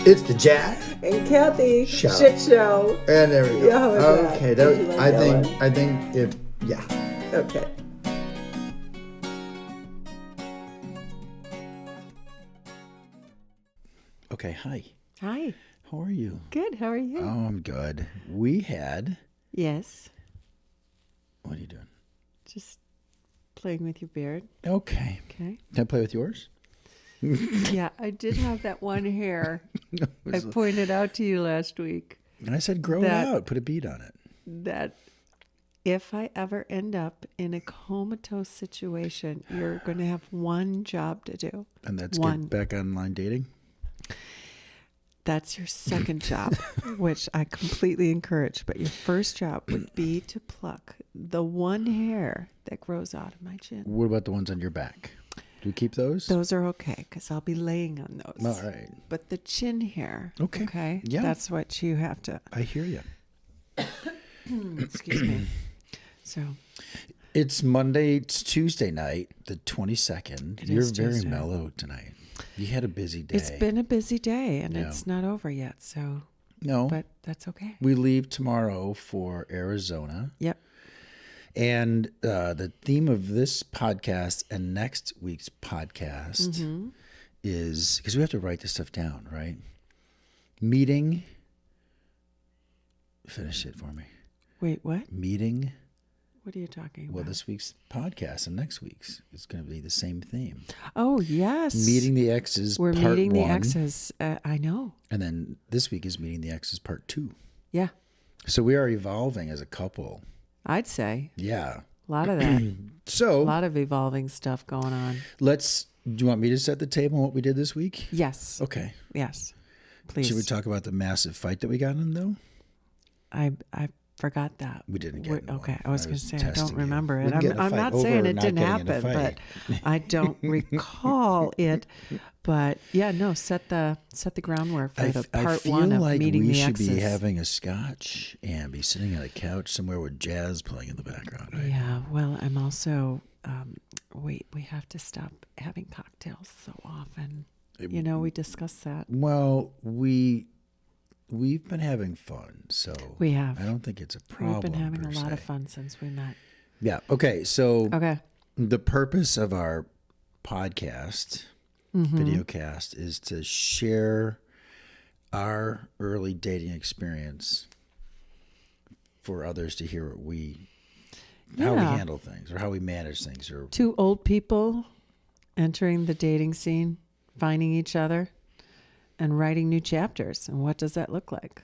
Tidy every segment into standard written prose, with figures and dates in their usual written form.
It's the Jack and Cathy Show. Shit Show. And there we go. Yeah, how was that? Okay, Did you like I that think one? I think if yeah. Okay. Okay, hi. Hi. How are you? Good. How are you? Oh, I'm good. We had Yes. what are you doing? Just playing with your beard. Okay. Okay. Can I play with yours? Yeah, I did have that one hair I pointed out to you last week. And I said grow it that- out, put a bead on it. That if I ever end up in a comatose situation, you're going to have one job to do. And that's one. get back online dating. That's your second job, which I completely encourage. But your first job would be to pluck the one hair that grows out of my chin. What about the ones on your back? Do we keep those? Those are okay because I'll be laying on those. All right. But the chin hair, Okay. Yeah. that's what you have to. I hear you. Excuse me. So It's Monday, it's Tuesday night, the 22nd. It You're is very Tuesday. mellow tonight. You had a busy day. it's been a busy day and Yeah. it's not over yet. So, No. but that's okay. We leave tomorrow for Arizona. Yep. And the theme of this podcast and next week's podcast Mm-hmm. is, because we have to write this stuff down, right? Meeting. Finish it for me. Wait, what? Meeting. What are you talking about? Well, this week's podcast and next week's is going to be the same theme. Oh, yes. Meeting the exes. We're part meeting the 1, exes. I know. And then this week is meeting the exes part 2. Yeah. So we are evolving as a couple. I'd say Yeah. a lot of that. a So lot of evolving stuff going on. do you want me to set the table on what we did this week? Yes. Okay. Yes. Please. Should we talk about the massive fight that we got in though? I forgot that. We didn't get into okay. one. I was I going was to say I testing don't you. remember We it. can get in a I'm fight not over saying it not didn't getting in a happen, but fight. I don't recall it. But yeah, no. Set the groundwork for the I part feel 1 of like meeting we the should exes. be having a scotch and be sitting on a couch somewhere with jazz playing in the background. Right? Yeah. Well, I'm also. We have to stop having cocktails so often. We discussed that. Well, we've been having fun, so We have. I don't think it's a problem. We've been having per a lot se. of fun since we met. Yeah. Okay. So Okay. the purpose of our podcast, Mm-hmm. videocast, is to share our early dating experience for others to hear how we Yeah. handle things or how we manage things. Or 2 old people entering the dating scene, finding each other, and writing new chapters. And what does that look like?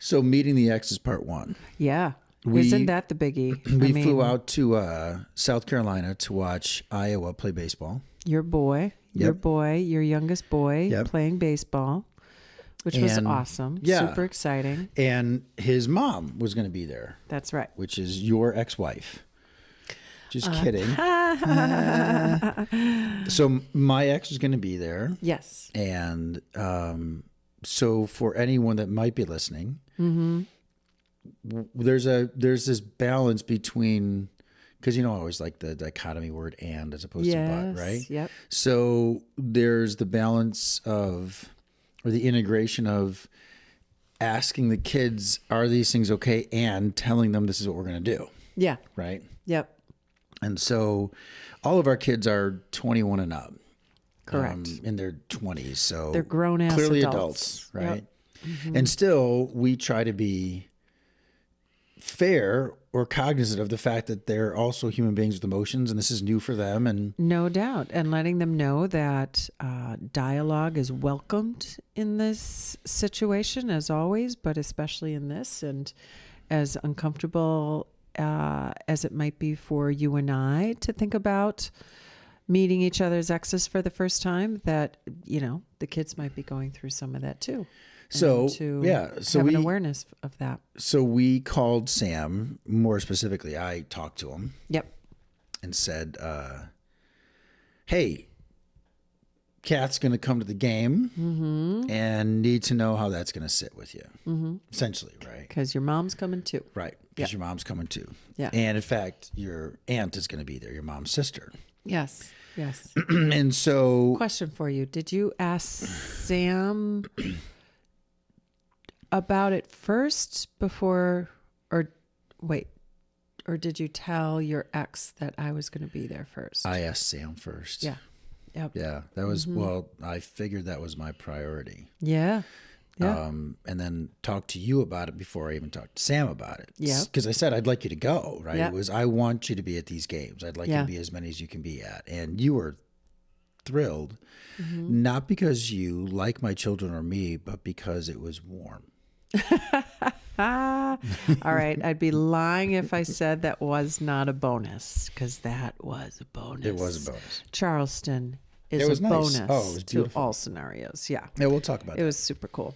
so meeting the exes part 1. Yeah. We- Isn't that the biggie? We flew out to South Carolina to watch Iowa play baseball. Your youngest boy, Yep. playing baseball, which was And- awesome. yeah. Super exciting. And his mom was going to be there, That's right. which is your ex-wife. Just kidding. So my ex was going to be there. Yes. And so for anyone that might be listening, there's this balance between, because I always like the dichotomy word "and" as opposed to "but," right? Yep. So there's the balance of, or the integration of, asking the kids, "Are these things okay?" and telling them this is what we're going to do, Yeah. right? Yep. And so all of our kids are 21 and up. Correct. In their 20s. So They're grown-ass clearly adults. right? Yep. And still, we try to be fair or cognizant of the fact that they're also human beings with emotions, and this is new for them. And No doubt. And letting them know that dialogue is welcomed in this situation, as always, but especially in this. And as uncomfortable as it might be for you and I to think about meeting each other's exes for the first time, that, the kids might be going through some of that too. so, And to so have we an awareness of that. so we called Sam. More specifically, I talked to him Yep. and said, "Hey, Kat's going to come to the game and need to know how that's going to sit with you." Essentially, right? Because your mom's coming too. Right. Because your mom's coming too. Yeah. And in fact, your aunt is going to be there, your mom's sister. Yes. Yes. And so, Question for you. Did you ask Sam about it first before, or wait, or did you tell your ex that I was going to be there first? I asked Sam first. Yeah. Yep. Yeah. That was, well, I figured that was my priority. Yeah. Yeah. And then talk to you about it before I even talked to Sam about it. Yeah. Because I said, I'd like you to go, right? Yeah. It was, I want you to be at these games. I'd like you to be as many as you can be at. And you were thrilled, not because you like my children or me, but because it was warm. All right. I'd be lying if I said that was not a bonus, because that was a bonus. It was a bonus. Charleston is It was a nice. bonus Oh, it was to beautiful. all scenarios. Yeah. Yeah, we'll talk about It that. was super cool.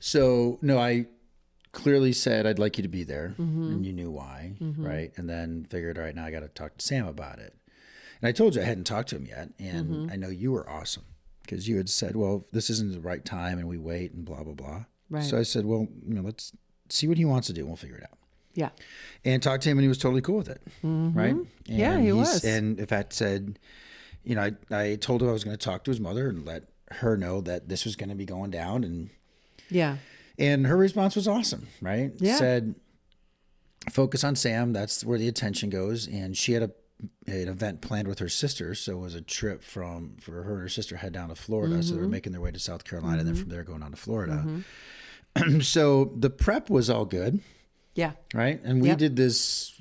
So, no, I clearly said I'd like you to be there, and you knew why, right? And then figured, all right, now I got to talk to Sam about it. And I told you I hadn't talked to him yet, and I know you were awesome because you had said, well, this isn't the right time, and we wait, and blah, blah, blah. Right. So I said, well, let's see what he wants to do, and we'll figure it out. Yeah. And talked to him, and he was totally cool with it, right? And Yeah, he was. And in fact said, I told him I was going to talk to his mother and let her know that this was going to be going down, and her response was awesome, right? Yeah. Said, focus on Sam. That's where the attention goes. And she had an event planned with her sister. So it was a trip for her and her sister head down to Florida. So they were making their way to South Carolina. And then from there going on to Florida. So the prep was all good. Yeah. Right. And we did this,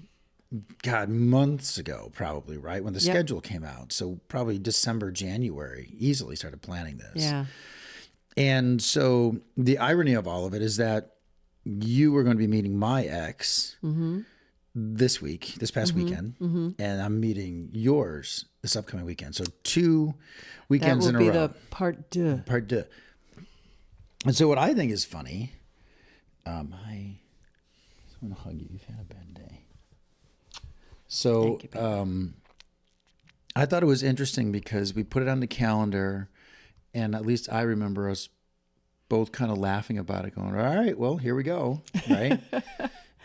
God, months ago, probably, right? When the Yep. schedule came out. So probably December, January, easily started planning this. Yeah. And so the irony of all of it is that you were going to be meeting my ex this past weekend, and I'm meeting yours this upcoming weekend. So 2 weekends That in will a be row. the part deux. Part deux. And so what I think is funny, I just want to hug you. You've had a bad day. So Thank you, baby. I thought it was interesting because we put it on the calendar, and at least I remember us both kind of laughing about it, going, all right, well, here we go, right?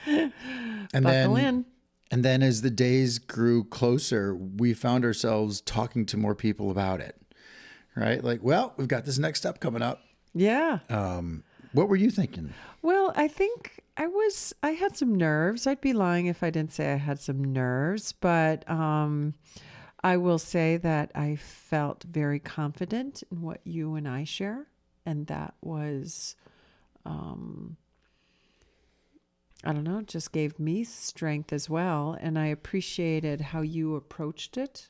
And Buckle in. And then as the days grew closer, we found ourselves talking to more people about it, right? Like, well, we've got this next step coming up. Yeah. What were you thinking? Well, I think I had some nerves. I'd be lying if I didn't say I had some nerves, but I will say that I felt very confident in what you and I share. And that was, I don't know, just gave me strength as well. And I appreciated how you approached it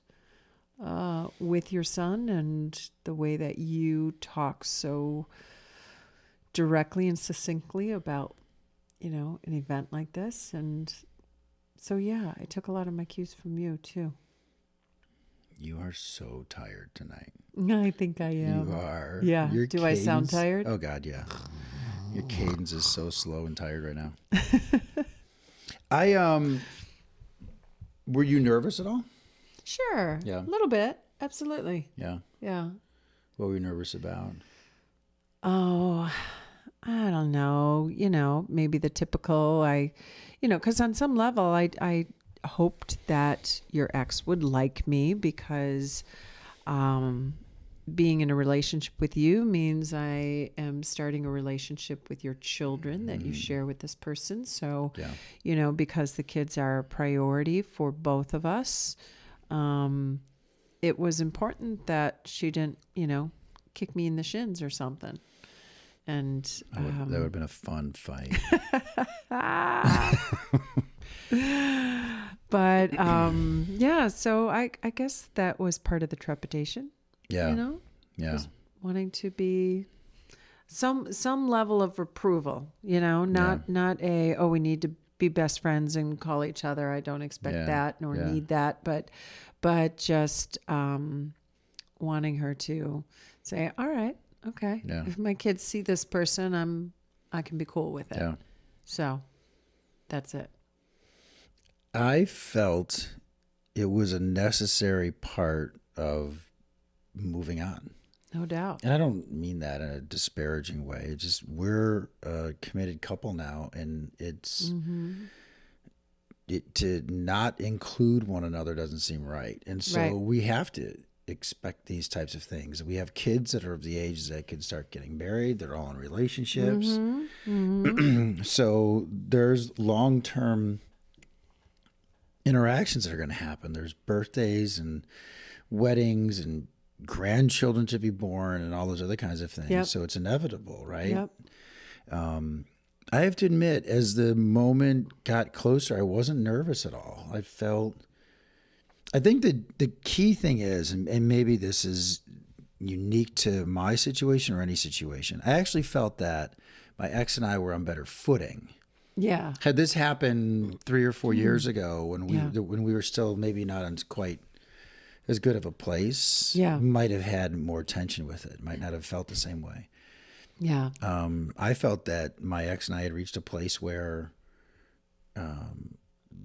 with your son and the way that you talk so directly and succinctly about, an event like this. And so, yeah, I took a lot of my cues from you too. You are so tired tonight. I think I am. You are. Yeah. Your Do I sound cadence- tired? Oh, God, yeah. Your cadence is so slow and tired right now. Were you nervous at all? Sure. Yeah. A little bit. Absolutely. Yeah. Yeah. What were you nervous about? Oh, I don't know. Maybe the typical, because on some level, I hoped that your ex would like me because being in a relationship with you means I am starting a relationship with your children that you share with this person. So, because the kids are a priority for both of us, it was important that she didn't, kick me in the shins or something. And That would have been a fun fight. but yeah, so I guess that was part of the trepidation. Yeah. Yeah. Just wanting to be some level of approval, not we need to be best friends and call each other. I don't expect that nor need that, but just wanting her to say, all right, okay. Yeah. If my kids see this person, I can be cool with it. Yeah. So that's it. I felt it was a necessary part of moving on. No doubt. And I don't mean that in a disparaging way. It's just we're a committed couple now, and it's to not include one another doesn't seem right. And so Right. we have to expect these types of things. We have kids that are of the age that can start getting married. They're all in relationships. So there's long-term interactions that are going to happen. There's birthdays and weddings and grandchildren to be born and all those other kinds of things. Yep. So it's inevitable, right? Yep. I have to admit, as the moment got closer, I wasn't nervous at all. I think the key thing is, and maybe this is unique to my situation or any situation, I actually felt that my ex and I were on better footing. Yeah. Had this happened 3 or 4 years ago when we were still maybe not on quite as good of a place, Yeah. might have had more tension with it, might not have felt the same way. Yeah. I felt that my ex and I had reached a place where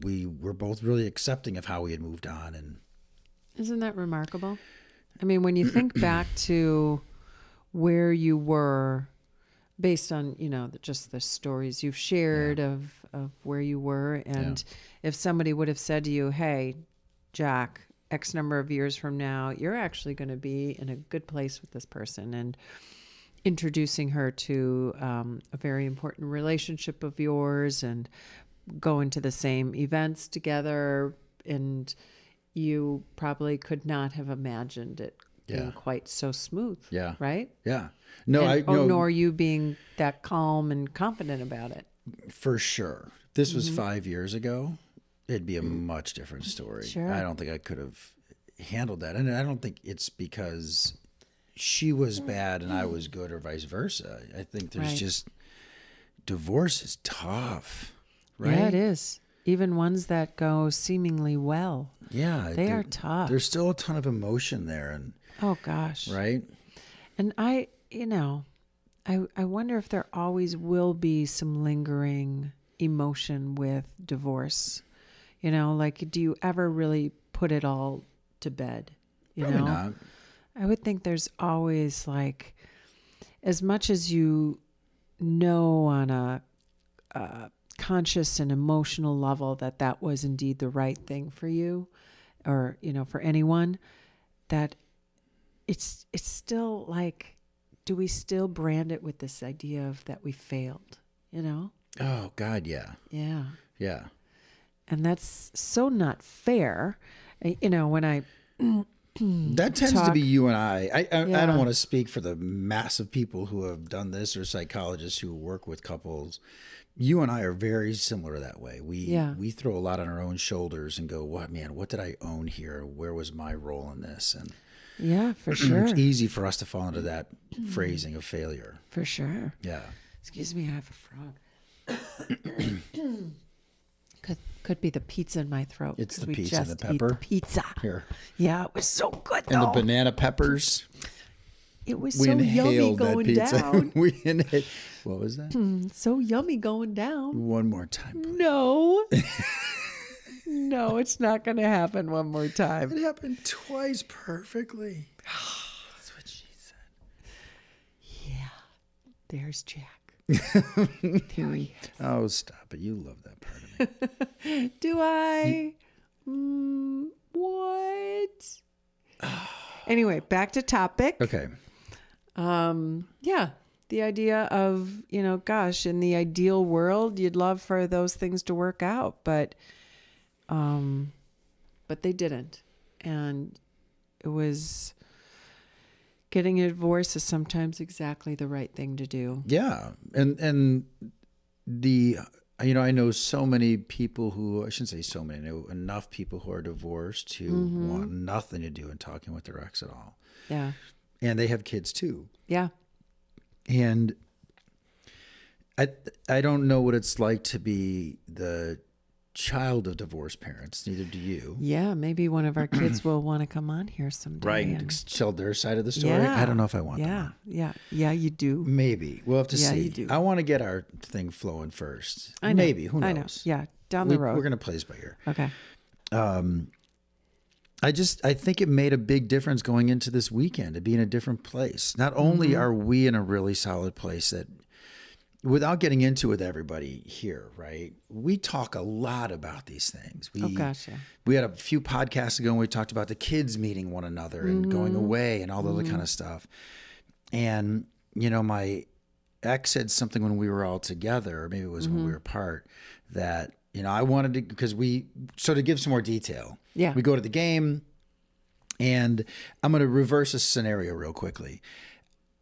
we were both really accepting of how we had moved on. And Isn't that remarkable? I mean, when you think back to where you were based on, just the stories you've shared of where you were. And if somebody would have said to you, hey, Jack, X number of years from now, you're actually going to be in a good place with this person, and introducing her to a very important relationship of yours and going to the same events together, and you probably could not have imagined it being quite so smooth. Yeah. Right? Yeah. No, nor you being that calm and confident about it. For sure. If this was 5 years ago, it'd be a much different story. Sure. I don't think I could have handled that. And I don't think it's because she was bad and I was good or vice versa. I think there's just, divorce is tough, right? Yeah, it is. Even ones that go seemingly well. Yeah. They are tough. There's still a ton of emotion there. And oh, gosh. right? And I wonder if there always will be some lingering emotion with divorce. Like, do you ever really put it all to bed? Probably not. I would think there's always, like, as much as you know on a conscious and emotional level that was indeed the right thing for you, or, for anyone, that it's still like, do we still brand it with this idea of that we failed, Oh, God, yeah. Yeah. Yeah. And that's so not fair. When I that tends to be you and I don't want to speak for the massive people who have done this or psychologists who work with couples. You and I are very similar that way. We throw a lot on our own shoulders and go, what did I own here? Where was my role in this? And yeah, for sure. It's easy for us to fall into that phrasing of failure. For sure. Yeah. Excuse me, I have a frog. Could be the pizza in my throat. It's the pizza and the pepper. The pizza. Here. Yeah, it was so good though. And the banana peppers. It was so yummy going down. We inhaled. What was that? So yummy going down. One more time, please. No. No, it's not going to happen one more time. It happened twice perfectly. That's what she said. Yeah. There's Jack. There he is. Oh, stop it. You love that part of me. Do I? What? Anyway, back to topic. Okay. Yeah. The idea of, gosh, in the ideal world, you'd love for those things to work out, but they didn't. And it was, getting a divorce is sometimes exactly the right thing to do. Yeah. And I know so many people who, I shouldn't say so many, I know enough people who are divorced who want nothing to do in talking with their ex at all. Yeah. And they have kids too. Yeah. And I don't know what it's like to be the child of divorced parents. Neither do you. Yeah, maybe one of our kids will want to come on here someday. Right, and tell their side of the story. I don't know if I want them. Yeah, you do. Maybe. We'll have to see. You do. I want to get our thing flowing first. I know. Maybe. Who knows? I know. Yeah, down the road. We're going to play this by ear. Okay. I think it made a big difference going into this weekend to be in a different place. Not only are we in a really solid place that without getting into it with everybody here, right? We talk a lot about these things. Oh gosh, yeah. We had a few podcasts ago and we talked about the kids meeting one another and going away and all the other kind of stuff. And, my ex said something when we were all together, or maybe it was when we were apart, that, I wanted to, because to give some more detail. Yeah. We go to the game and I'm going to reverse a scenario real quickly.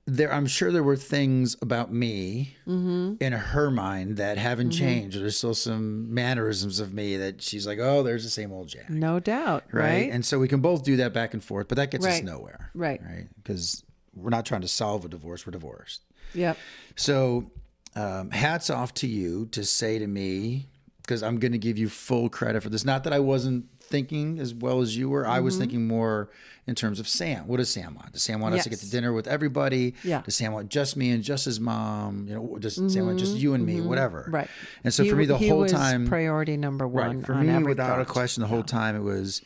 I'm sure there were things about me in her mind that haven't changed. There's still some mannerisms of me that she's like, oh, there's the same old Jack. No doubt. Right. And so we can both do that back and forth, but that gets us nowhere. Right. Because we're not trying to solve a divorce. We're divorced. Yep. So hats off to you to say to me, because I'm going to give you full credit for this. Not that I wasn't thinking as well as you were. I was thinking more in terms of Sam. What does Sam want? Does Sam want us to get to dinner with everybody? Yeah. Does Sam want just me and just his mom? Does Sam want just you and me? Whatever. Right. And so for me, the whole time, priority number one. Right. For me, without a question, the whole time it was,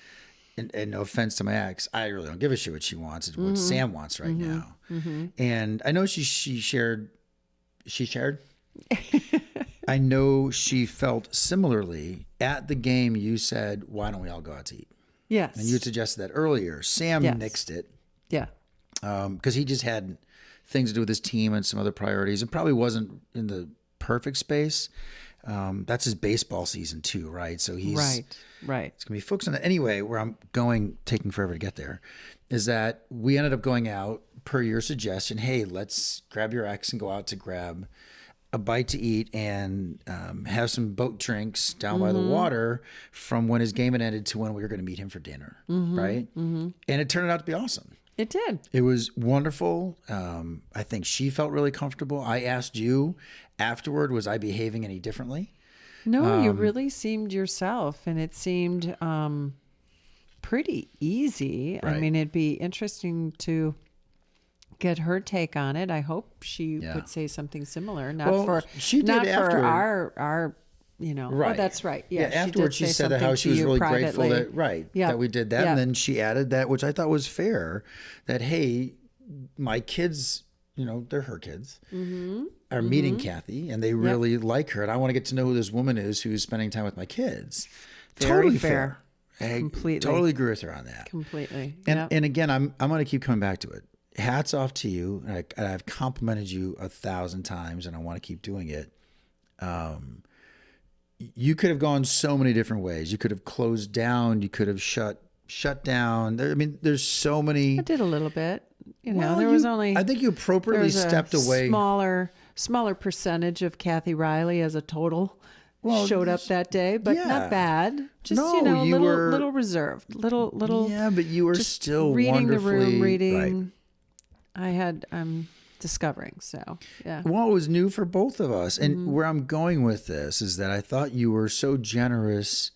and no offense to my ex, I really don't give a shit what she wants. It's what Sam wants right now. And I know she shared. I know she felt similarly at the game. You said, why don't we all go out to eat? Yes. And you had suggested that earlier. Sam nixed it. Yeah. Because he just had things to do with his team and some other priorities and probably wasn't in the perfect space. That's his baseball season too, right? So he's right. It's going to be focused on that. Anyway, where I'm going, taking forever to get there, is that we ended up going out per your suggestion. Hey, let's grab your ex and go out to grab a bite to eat and have some boat drinks down by the water from when his game had ended to when we were going to meet him for dinner, right? And it turned out to be awesome. It did. It was wonderful. I think she felt really comfortable. I asked you afterward, was I behaving any differently? No, you really seemed yourself, and it seemed pretty easy. Right. I mean, it'd be interesting to get her take on it. I hope she would say something similar. She did not afterward. for our Right. Oh, that's right. Yeah. Afterwards, she said how she was really grateful that we did that, and then she added that, which I thought was fair. That hey, my kids, they're her kids, are meeting Cathy, and they really like her, and I want to get to know who this woman is who's spending time with my kids. Very totally fair. Completely, totally agree with her on that. Completely. And again, I'm going to keep coming back to it. Hats off to you. I've complimented you 1,000 times, and I want to keep doing it. You could have gone so many different ways. You could have closed down. You could have shut down. I mean, there's so many. I did a little bit. Well, there was only. I think you appropriately stepped away. Smaller percentage of Cathy Riley as a total showed up that day, but not bad. Just little reserved, little. Yeah, but you were just still reading wonderfully the room, reading. Right. I'm discovering. So yeah. Well, it was new for both of us, and where I'm going with this is that I thought you were so generous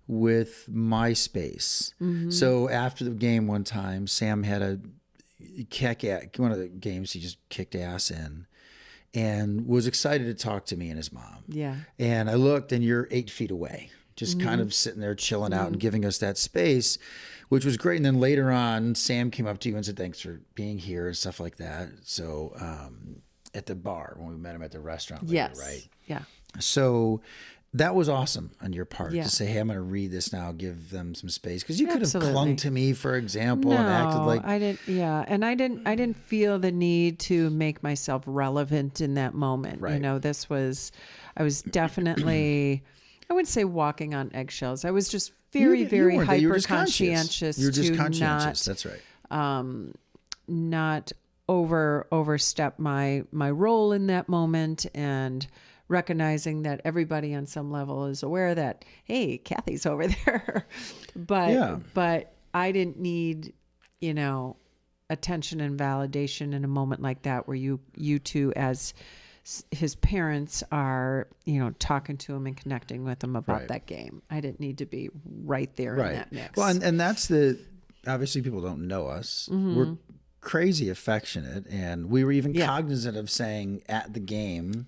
with my space. So after the game one time, Sam had one of the games he just kicked ass in, and was excited to talk to me and his mom. Yeah. And I looked, and you're 8 feet away, just kind of sitting there chilling out and giving us that space, which was great. And then later on, Sam came up to you and said, thanks for being here and stuff like that. So at the bar, when we met him at the restaurant later, right? Yeah. So that was awesome on your part to say, hey, I'm going to read this now, give them some space. Because you could have clung to me, for example, and acted like... I didn't. Yeah. And I didn't feel the need to make myself relevant in that moment. Right. I was definitely, I wouldn't say walking on eggshells. I was just very hyper conscientious. You're just conscientious. That's right. Not overstep my role in that moment, and recognizing that everybody on some level is aware that, hey, Cathy's over there. But I didn't need, attention and validation in a moment like that, where you two as his parents are, talking to him and connecting with him about that game. I didn't need to be right there in that mix. Well, and that's obviously people don't know us. We're crazy affectionate, and we were even cognizant of saying at the game,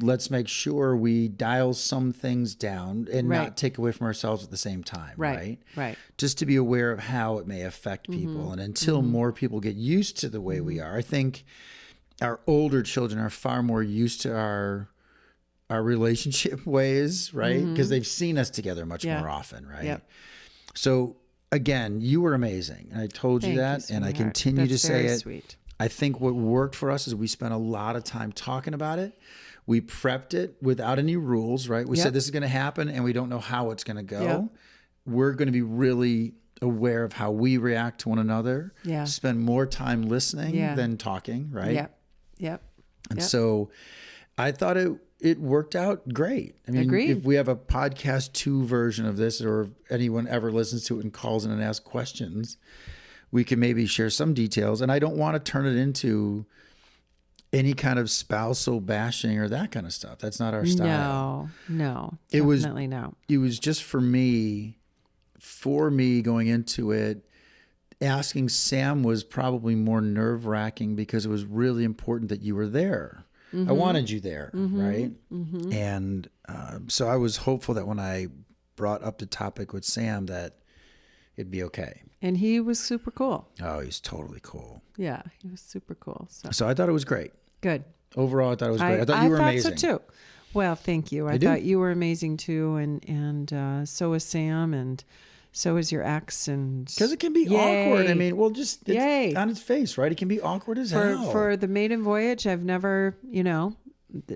let's make sure we dial some things down and not take away from ourselves at the same time. Right. Just to be aware of how it may affect people. And until more people get used to the way we are, I think our older children are far more used to our relationship ways, right? Because they've seen us together much more often, right? Yep. So again, you were amazing. And I told you that, and I continue to say it. Sweet. I think what worked for us is we spent a lot of time talking about it. We prepped it without any rules, right? We said this is going to happen and we don't know how it's going to go. Yep. We're going to be really aware of how we react to one another. Yeah. Spend more time listening than talking, right? Yep. And so I thought it worked out great. I mean, Agreed. if we have a podcast 2 version of this, or if anyone ever listens to it and calls in and asks questions, we can maybe share some details. And I don't want to turn it into any kind of spousal bashing or that kind of stuff. That's not our style. No, Definitely no. It was just for me going into it. Asking Sam was probably more nerve-wracking because it was really important that you were there. I wanted you there, right? And so I was hopeful that when I brought up the topic with Sam that it'd be okay. And he was super cool. Oh, he's totally cool. Yeah, he was super cool. So I thought it was great. Good. Overall, I thought it was great. I thought you were amazing. I thought so too. Well, thank you. I thought you were amazing too, and so was Sam, and so is your ex, and because it can be awkward. I mean, well, just it's on its face, right? It can be awkward as hell. For the maiden voyage, I've never,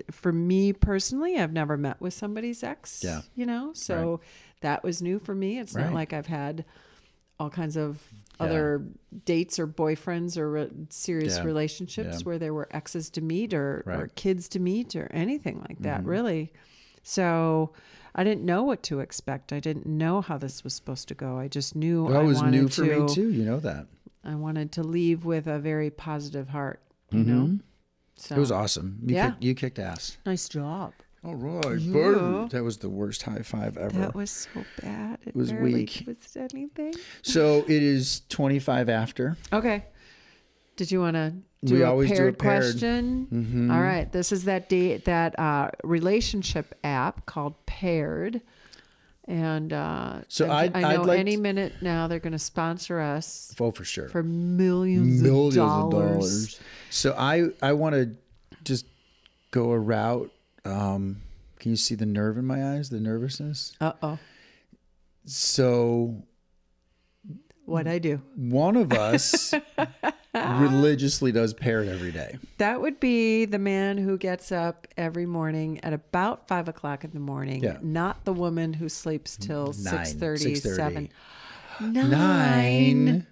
for me personally, I've never met with somebody's ex. Yeah. So that was new for me. It's not like I've had all kinds of other dates or boyfriends or serious relationships where there were exes to meet or kids to meet or anything like that, really. So I didn't know what to expect. I didn't know how this was supposed to go. I just knew it was new for me too. You know that. I wanted to leave with a very positive heart, you know? So it was awesome. You kicked ass. Nice job. All right. Yeah. That was the worst high five ever. That was so bad. It was barely weak. Was anything. So it is 25 after. Okay. Did you want to do a paired question? All right. This is that relationship app called Paired. And so I know like any minute now they're going to sponsor us. Oh, for sure. For millions of dollars. So I want to just go a route. Can you see the nerve in my eyes? The nervousness? Uh-oh. So what'd I do? One of us religiously does Paired every day. That would be the man who gets up every morning at about 5 o'clock in the morning, not the woman who sleeps till 6:30, 7. 9.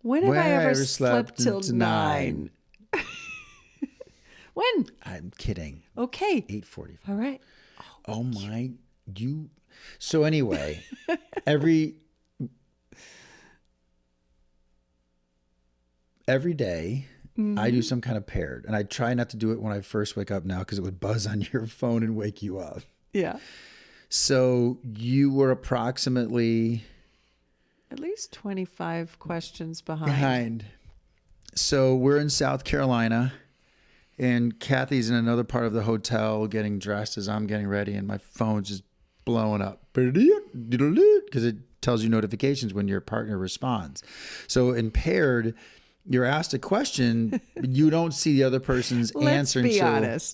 When have I ever slept till 9? When? I'm kidding. Okay. 8:45. All right. Oh my, so anyway, every day I do some kind of Paired, and I try not to do it when I first wake up now because it would buzz on your phone and wake you up. Yeah. So you were approximately at least 25 questions behind. So we're in South Carolina. And Cathy's in another part of the hotel getting dressed as I'm getting ready, and my phone's just blowing up because it tells you notifications when your partner responds. So in Paired, you're asked a question, but you don't see the other person's answer.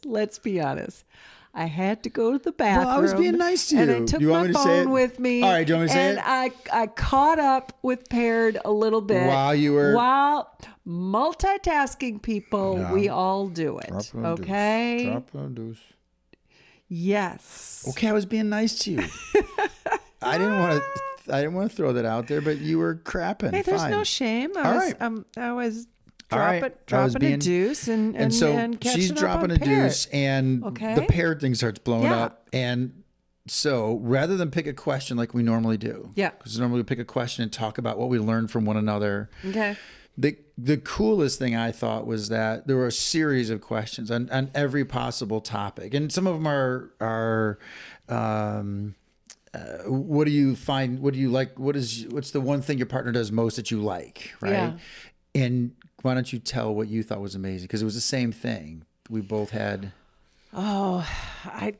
Let's be honest. I had to go to the bathroom. Well, I was being nice to you. And I took my phone with me. All right, do you want me to say it? And I caught up with Paired a little bit. While multitasking people, we all do it. Okay? Drop on deuce. Yes. Okay, I was being nice to you. I didn't want to throw that out there, but you were crapping. Hey, there's no shame. I was dropping a deuce and so she's dropping a deuce and the Paired thing starts blowing up. And so rather than pick a question like we normally do, because normally we pick a question and talk about what we learned from one another. Okay. The coolest thing I thought was that there were a series of questions on every possible topic, and some of them are what do you find? What do you like? What's the one thing your partner does most that you like? Right. Yeah. And why don't you tell what you thought was amazing? Because it was the same thing. We both had. Oh, I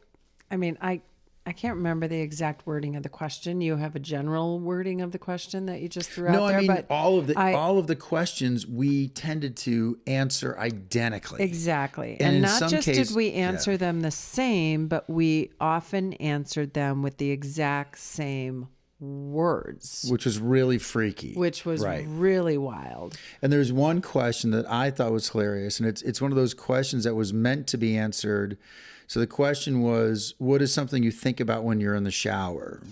I can't remember the exact wording of the question. You have a general wording of the question that you just threw No, out there. I mean, but all of the questions we tended to answer identically. Exactly. And in not some just case- did we answer yeah. them the same, but we often answered them with the exact same words, Which was really freaky. which was right. really wild. And there's one question that I thought was hilarious, and it's one of those questions that was meant to be answered. So the question was, what is something you think about when you're in the shower?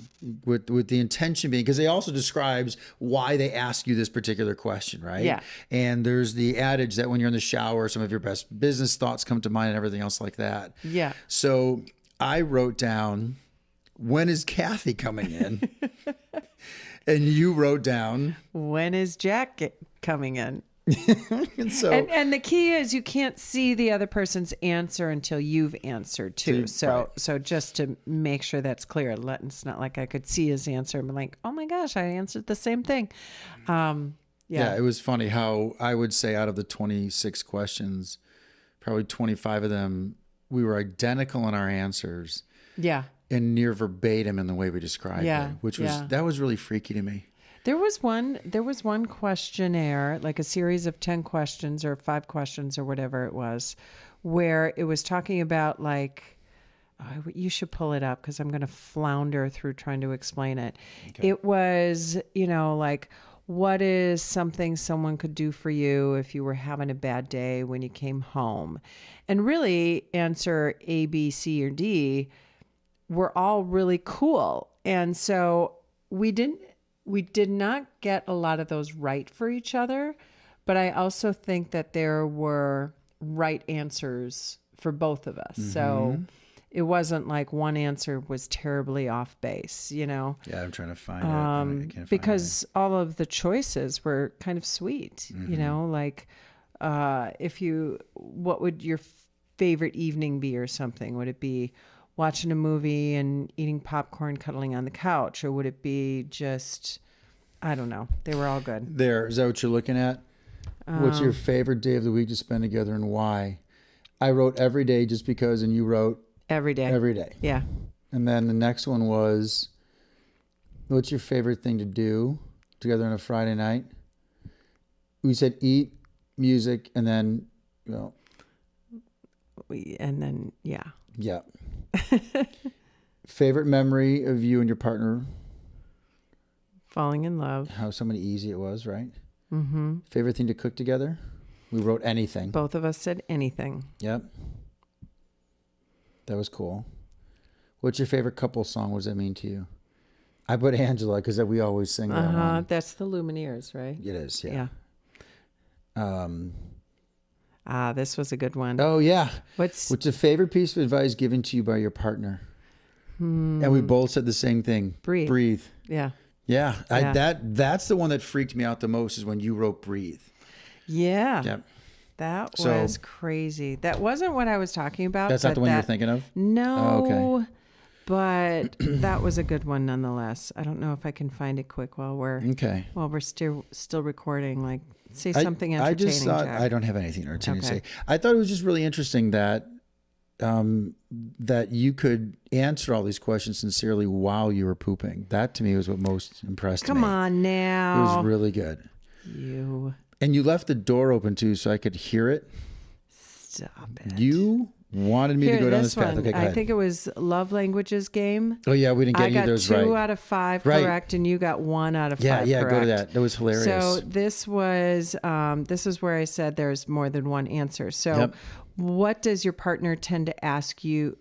With the intention being, because they also describes why they ask you this particular question, right? Yeah. And there's the adage that when you're in the shower, some of your best business thoughts come to mind and everything else like that. Yeah. So I wrote down, when is Cathy coming in? And you wrote down, When is Jack coming in? and so And the key is you can't see the other person's answer until you've answered too. So just to make sure that's clear, it's not like I could see his answer and be like, oh my gosh, I answered the same thing. Yeah, it was funny how I would say out of the 26 questions, probably 25 of them, we were identical in our answers Yeah. and near verbatim in the way we described Yeah, it, which yeah. that was really freaky to me. There was one questionnaire, like a series of 10 questions or 5 questions or whatever it was, where it was talking about like, you should pull it up because I'm going to flounder through trying to explain it. Okay. It was, like, what is something someone could do for you if you were having a bad day when you came home? And really answer A, B, C, or D were all really cool. And so we did not get a lot of those right for each other, but I also think that there were right answers for both of us. Mm-hmm. So it wasn't like one answer was terribly off base, Yeah, I'm trying to find it. I can't because all of the choices were kind of sweet, like what would your favorite evening be or something? Would it be watching a movie and eating popcorn, cuddling on the couch? Or would it be just, I don't know. They were all good. Is that what you're looking at? What's your favorite day of the week to spend together and why? I wrote every day just because, and you wrote every day. Every day. Yeah. And then the next one was, what's your favorite thing to do together on a Friday night? We said eat, music, and then, yeah. Yeah. Favorite memory of you and your partner? Falling in love. How somebody easy it was, right? Mm-hmm. Favorite thing to cook together? We wrote anything. Both of us said anything. Yep. That was cool. What's your favorite couple song? What does that mean to you? I put Angela because we always sing that one. That's the Lumineers, right? It is, yeah. This was a good one. Oh, yeah. What's a favorite piece of advice given to you by your partner? And we both said the same thing. Breathe. Yeah. Yeah. That's the one that freaked me out the most is when you wrote breathe. Yeah. Yep. That was crazy. That wasn't what I was talking about. That's not the one you were thinking of? No. Oh, okay. But that was a good one nonetheless. I don't know if I can find it quick while we're still recording. Like, say something entertaining. I just thought, Jack. I don't have anything entertaining to say. I thought it was just really interesting that that you could answer all these questions sincerely while you were pooping. That to me was what most impressed me. Come on now. It was really good. And you left the door open too, so I could hear it. Stop it. You wanted me to go down this path. Okay, go ahead. I think it was Love Languages game. Oh yeah, we didn't get any of those right. I got 2 out of 5 correct, and you got 1 out of 5 correct. Yeah, go to that. That was hilarious. So this is where I said there's more than one answer. So what does your partner tend to ask you?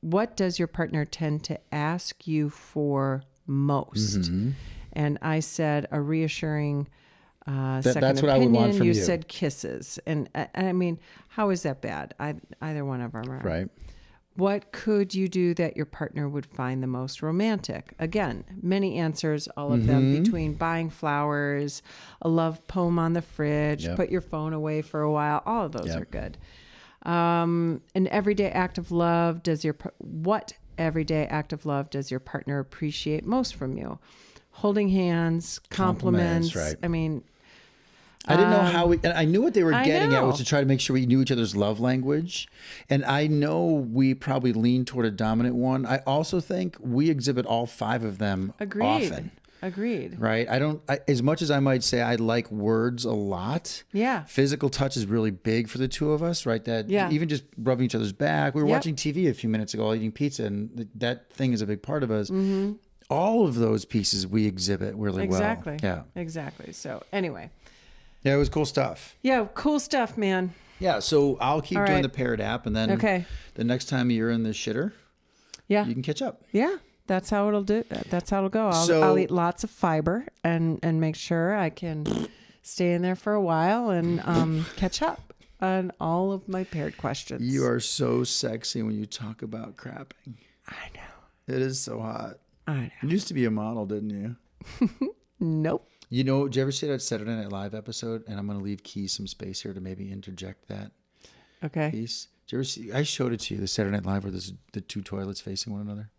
What does your partner tend to ask you for most? Mm-hmm. And I said a reassuring second that's opinion. what I would want from you. You said kisses. And I mean, how is that bad? Either one of them are. Right. What could you do that your partner would find the most romantic? Again, many answers, all of them, between buying flowers, a love poem on the fridge, put your phone away for a while. All of those are good. An everyday act of love. What everyday act of love does your partner appreciate most from you? Holding hands, compliments. Right. I mean, I didn't know how and I knew what they were getting at was know. to try to make sure we knew each other's love language. And I know we probably lean toward a dominant one. I also think we exhibit all 5 of them often. Agreed. Right. As much as I might say I like words a lot. Yeah. Physical touch is really big for the 2 of us, right? That even just rubbing each other's back. We were watching TV a few minutes ago, eating pizza, and that thing is a big part of us. Mm-hmm. All of those pieces we exhibit really well. Yeah. Exactly. So anyway. Yeah, it was cool stuff. Yeah, cool stuff, man. Yeah, so I'll keep doing the Parrot app, and then the next time you're in the shitter, you can catch up. Yeah, that's how it'll do. That's how it'll go. I'll eat lots of fiber and make sure I can stay in there for a while and catch up on all of my Parrot questions. You are so sexy when you talk about crapping. I know. It is so hot. I know. You used to be a model, didn't you? Nope. You know, did you ever see that Saturday Night Live episode? And I'm going to leave Key some space here to maybe interject that piece. Did you ever see? I showed it to you, the Saturday Night Live where there's the 2 toilets facing one another.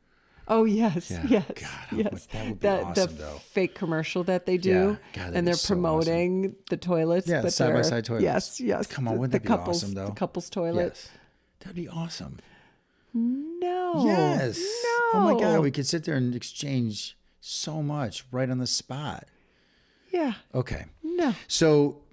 Oh, yes. Yeah. Yes. God, yes. That would be awesome, the though. Fake commercial that they do. Yeah. God, and they're so promoting awesome. The toilets. Yeah, but side-by-side toilets. Yes, yes. Come on, wouldn't that be awesome, though? The couple's toilet. Yes. That'd be awesome. No. Yes. No. Oh, my God. We could sit there and exchange so much right on the spot. Yeah. Okay. No. So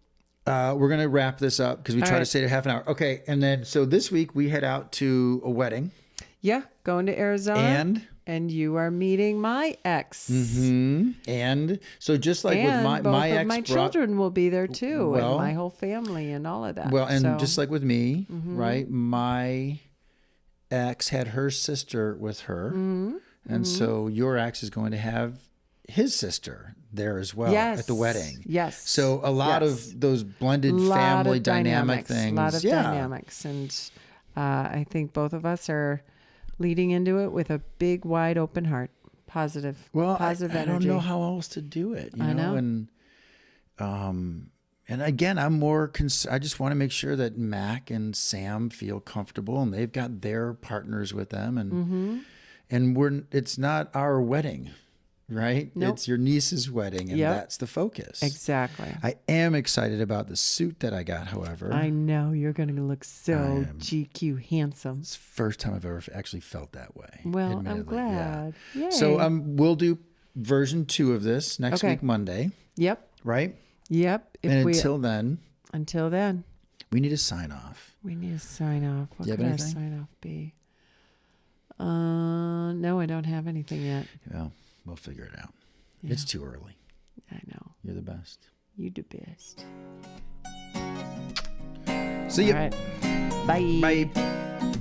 we're going to wrap this up because we try to stay to half an hour. Okay. And then, so this week we head out to a wedding. Yeah. Going to Arizona. And you are meeting my ex. Mm-hmm. And so just like with my ex. My children will be there too. And my whole family and all of that. Well, and just like with me, right? My ex had her sister with her. Mm-hmm. And so your ex is going to have his sister there as well at the wedding. Yes. So a lot of those blended family dynamic things. A lot of dynamics. And I think both of us are leading into it with a big, wide open heart. Positive energy. I don't know how else to do it. You know? And again, I'm more I just want to make sure that Mac and Sam feel comfortable and they've got their partners with them. And it's not our wedding. Right? Nope. It's your niece's wedding, and that's the focus. Exactly. I am excited about the suit that I got, however. I know. You're going to look so GQ handsome. It's the first time I've ever actually felt that way. Well, I'm glad. Yeah. So we'll do version 2 of this next week, Monday. Yep. Right? Yep. Until then, we need to sign off. What could our sign off be? No, I don't have anything yet. Well, we'll figure it out. Yeah. It's too early. I know. You're the best. You the best. See you. All right. Bye. Bye.